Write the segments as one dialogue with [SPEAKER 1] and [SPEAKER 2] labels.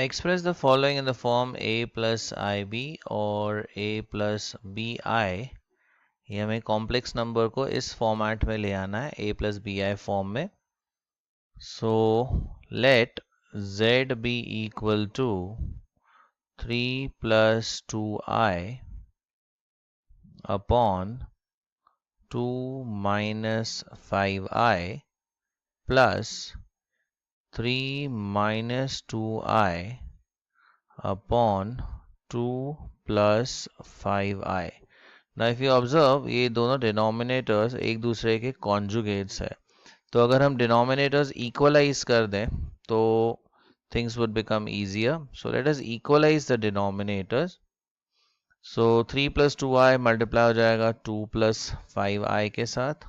[SPEAKER 1] express the following in the form a plus ib और a plus bi. ये हमें complex number को इस फॉर्मेट में ले आना है, a plus bi फॉर्म में. So let z be equal to 3 plus 2i upon 2 minus 5i plus 3 minus 2i upon 2 plus 5i. Now if you observe, ये दोनों डिनोमिनेटर्स एक दूसरे के कॉन्जुगेट्स है. तो अगर हम डिनोमिनेटर्स इक्वलाइज कर दें तो things would become easier. So let us equalize the denominators. So 3 plus 2i multiply हो जाएगा 2 plus 5i के साथ.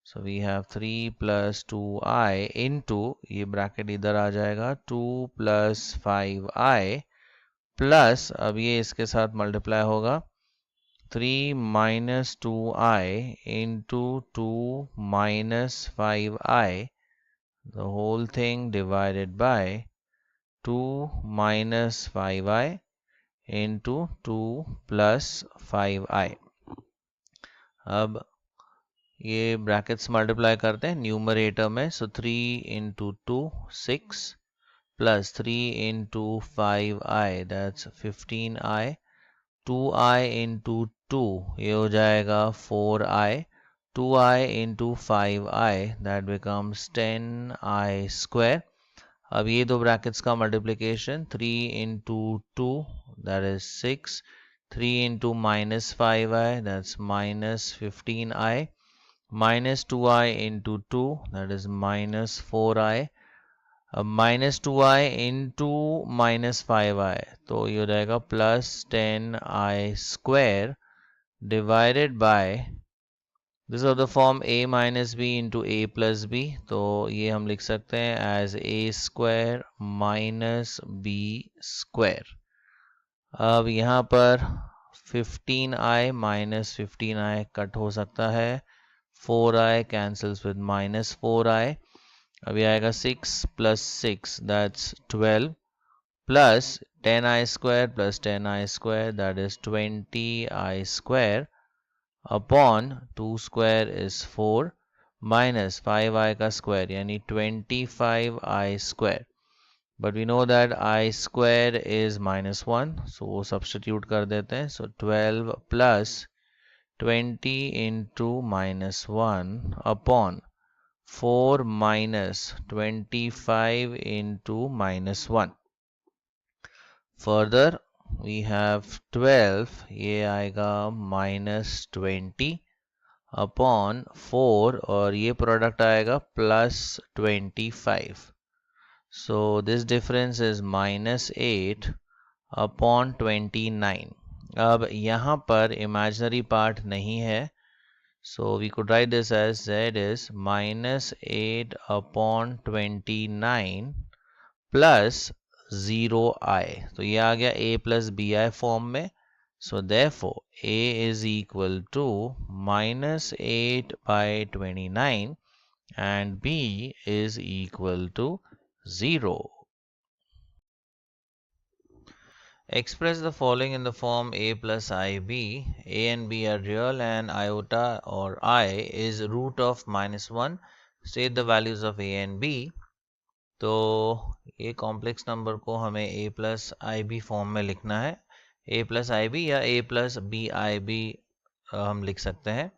[SPEAKER 1] So we have 3 plus 2i into, ये ब्रैकेट इधर आ जाएगा, 2 plus 5i प्लस, अब ये इसके साथ मल्टीप्लाई होगा 3 minus 2i into 2 minus 5i, the whole thing divided by 2 minus 5i into 2 plus 5i. अब ये ब्रैकेट्स मल्टीप्लाई करते हैं न्यूमरेटर में. सो 3 into 2 6 plus 3 into 5i, that's 15i. 2i into 2, ये हो जाएगा 4i. 2i into 5i, that becomes 10i square. अब ये दो ब्रैकेट्स का multiplication 3 into 2, that is 6. 3 into minus 5i, that's minus 15i. Minus 2i into 2, that is minus 4i. minus 2i into minus 5i, तो ये हो जाएगा plus 10i square divided by, this is the form a minus b into a plus b. तो ये हम लिख सकते हैं as a square minus b square. अब यहाँ पर 15i minus 15i कट हो सकता है. 4i cancels with minus 4i. अभी आएगा 6 plus 6, that's 12, plus 10i square plus 10i square, that is 20i square, upon 2 square is 4, minus 5i का square यानी 25i square. But we know that I square is minus 1, so वो substitute कर देते हैं. So 12 plus 20 into minus 1 upon 4 minus 25 into minus 1. Further, we have 12, ये आएगा minus 20 upon 4, और ये product आएगा plus 25. So this difference is minus 8 upon 29. अब यहाँ पर imaginary part नहीं है. So we could write this as z is minus 8 upon 29 plus 0i. तो ये आ गया a plus bi form में. So therefore a is equal to minus 8 by 29 and b is equal to 0. Express the following in the form a plus ib. A and b are real and iota or I is root of minus 1. State the values of a and b. तो ये complex number को हमें a plus ib form में लिखना है. a plus ib या a plus bib हम लिख सकते हैं.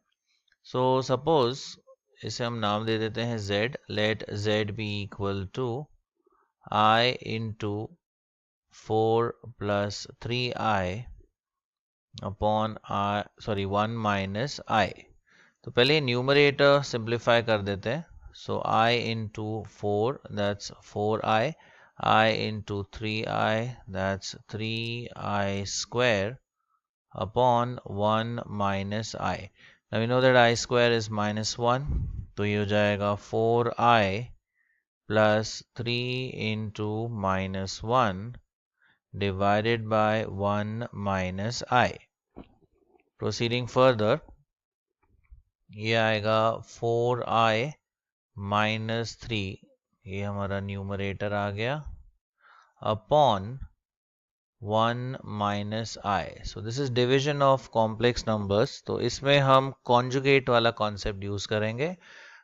[SPEAKER 1] So suppose इसे हम नाम दे देते हैं z. Let z be equal to I into 4 plus 3i upon 1 minus i. तो पहले न्यूमरेटर सिंप्लीफाई कर देते हैं. So I into 4, that's 4i. I into 3i, that's 3i square upon 1 minus i. Now we know that I square is minus 1. तो ये हो जाएगा 4i plus 3 into minus 1 divided by 1 minus i. Proceeding further, ये आएगा 4i minus 3, ये हमारा numerator आ गया, upon 1 minus I. So this is division of complex numbers. तो इसमें हम conjugate वाला concept यूज करेंगे.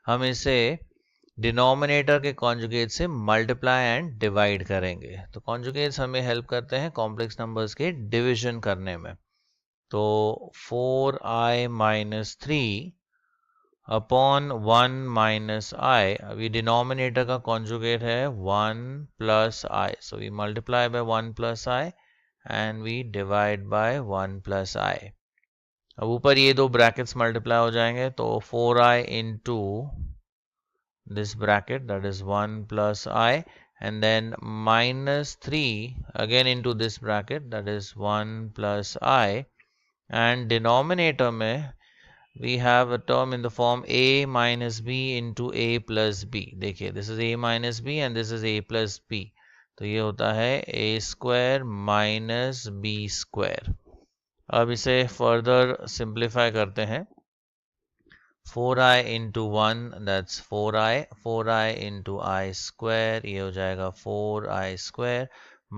[SPEAKER 1] हम इसे डिनोमिनेटर के कॉन्जुगेट से मल्टीप्लाई एंड डिवाइड करेंगे. तो कॉन्जुगेट्स हमें हेल्प करते हैं कॉम्प्लेक्स नंबर्स के डिवीजन करने में. तो 4i माइनस 3 अपॉन 1 माइनस आई. अभी डिनोमिनेटर का कॉन्जुगेट है 1 plus i. So we multiply by 1 plus i and we divide by 1 plus i. अब ऊपर ये दो ब्रैकेट्स मल्टीप्लाई हो जाएंगे. तो 4i into this bracket, that is 1 plus I, and then minus 3 again into this bracket, that is 1 plus I, and denominator में we have a term in the form a minus b into a plus b. देखिए, this is a minus b and this is a plus b. तो ये होता है a square minus b square. अब इसे further simplify करते हैं. 4i into 1, that's 4i. 4i into I square, ये हो जाएगा 4i square.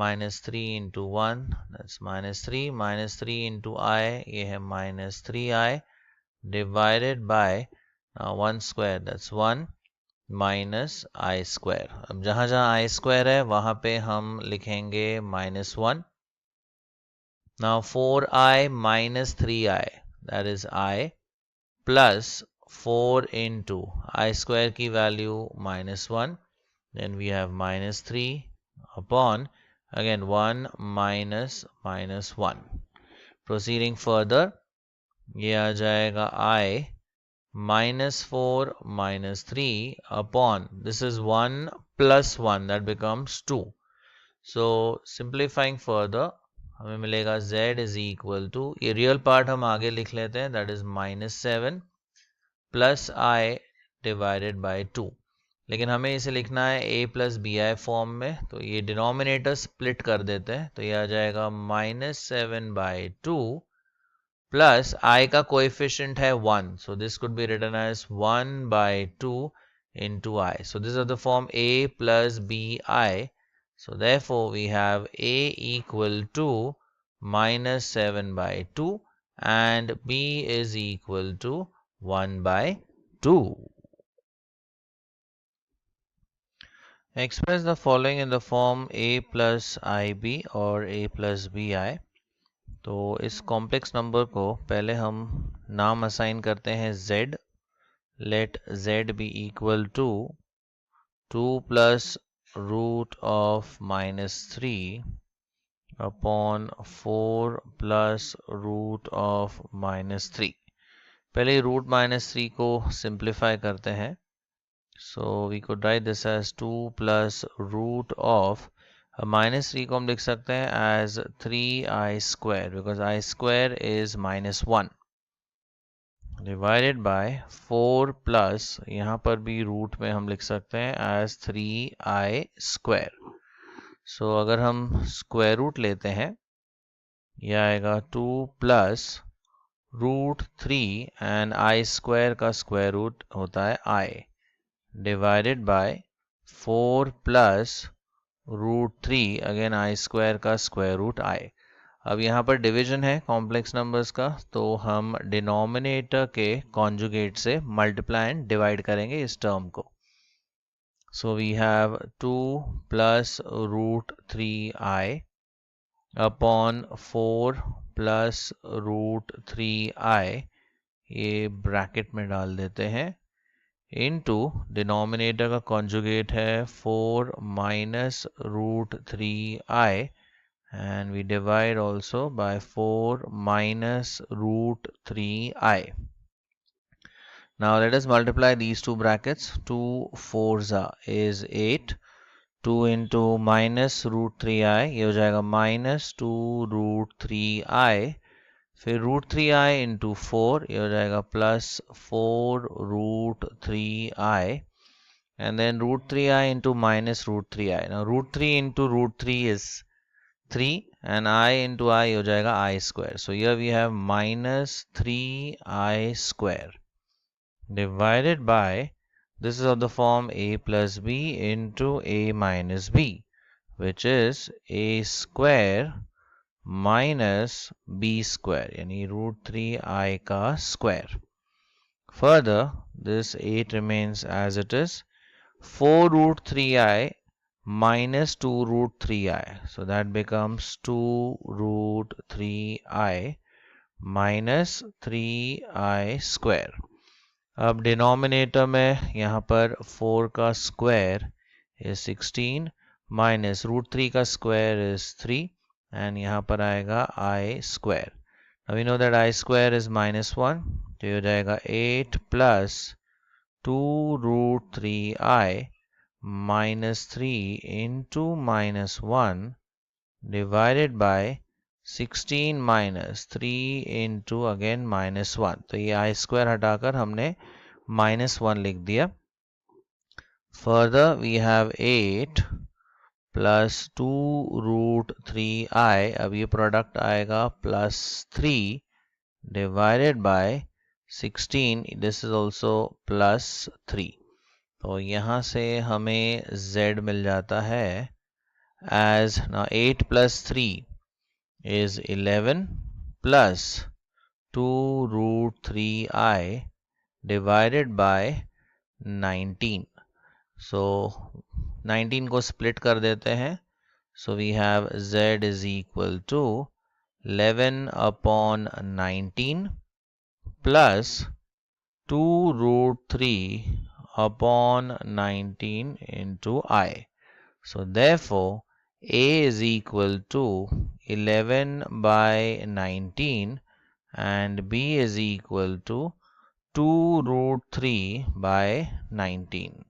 [SPEAKER 1] Minus 3 into 1, that's minus 3. Minus 3 into I, ये है minus 3i. Divided by 1 square, that's 1 minus I square. अब जहाँ जहाँ I square है वहाँ पे हम लिखेंगे minus 1. Now 4i minus 3i, that is I, plus 4 into I square की value minus 1. Then we have minus 3 upon again 1 minus minus 1. Proceeding further, ये आ जाएगा I minus 4 minus 3 upon, this is 1 plus 1, that becomes 2. So simplifying further, हमें मिलेगा z is equal to, ये real part हम आगे लिख लेते हैं, that is minus 7 plus i divided by 2. लेकिन हमें इसे लिखना है a plus b i form में. तो ये डिनोमिनेटर स्प्लिट कर देते हैं. तो ये आ जाएगा माइनस 7 बाई 2 प्लस आई का कोएफिशिएंट है 1. So this could be written as 1 by 2 into I. So this is the form a plus bi. So therefore we have a equal to minus 7 by 2 and b is equal to 1 by 2. Express the following in the form a plus ib or a plus bi. तो इस complex number को पहले हम नाम assign करते हैं z. Let z be equal to 2 plus root of minus 3 upon 4 plus root of minus 3. पहले root minus 3 को सिंप्लीफाई करते हैं. So we could write this as 2 plus root of minus 3 को हम लिख सकते हैं as 3i square, because i square is minus 1, divided by 4 plus, यहाँ पर भी रूट में हम लिख सकते हैं एज 3i स्क्वायर. सो अगर हम स्क्वायर रूट लेते हैं, यह आएगा 2 plus root 3 and i square का स्क्वायर रूट होता है i, divided by 4 plus root 3 again i square का स्क्वायर रूट i. अब यहाँ पर डिवीजन है कॉम्प्लेक्स नंबर्स का, तो हम डिनोमिनेटर के कॉन्जुगेट से मल्टीप्लाई एंड डिवाइड करेंगे इस टर्म को. So we have 2 plus root 3i upon 4 plus root 3i, ये ब्रैकेट में डाल देते हैं, इनटू डिनोमिनेटर का कॉन्जुगेट है 4 minus root 3i and we divide also by 4 minus root 3i. Now let us multiply these two brackets. 2 4s is 8. 2 into minus root 3i, ये हो जाएगा minus 2 root 3i. फिर root 3i into 4, ये हो जाएगा plus 4 root 3i. And then root 3i into minus root 3i. Now root 3 into root 3 is 3 and I into I हो जाएगा I square. So here we have minus 3i square divided by, this is of the form a plus b into a minus b. which is a square minus b square, यानी √3i का square. Further, this 8 remains as it is. 4 √3i minus 2 √3i. So that becomes 2 √3i minus 3i square. अब denominator में यहाँ पर 4 का square is 16 minus √3 का square is 3 and यहाँ पर आएगा i square. Now we know that i square is -1, तो ये हो जाएगा 8 plus 2 √3i minus 3 into -1 divided by 16 minus 3 into again -1. तो ये i square हटाकर हमने -1 लिख दिया. Further we have 8 plus 2 √3i. अब ये प्रोडक्ट आएगा plus 3 divided by 16. This is also plus 3. तो यहाँ से हमें z मिल जाता है as now 8 plus 3 is 11 plus 2 √3i divided by 19. So 19 को split कर देते हैं. So we have z is equal to 11 upon 19 plus 2 √3 upon 19 into I. So therefore A is equal to 11 by 19 and B is equal to 2 √3 by 19.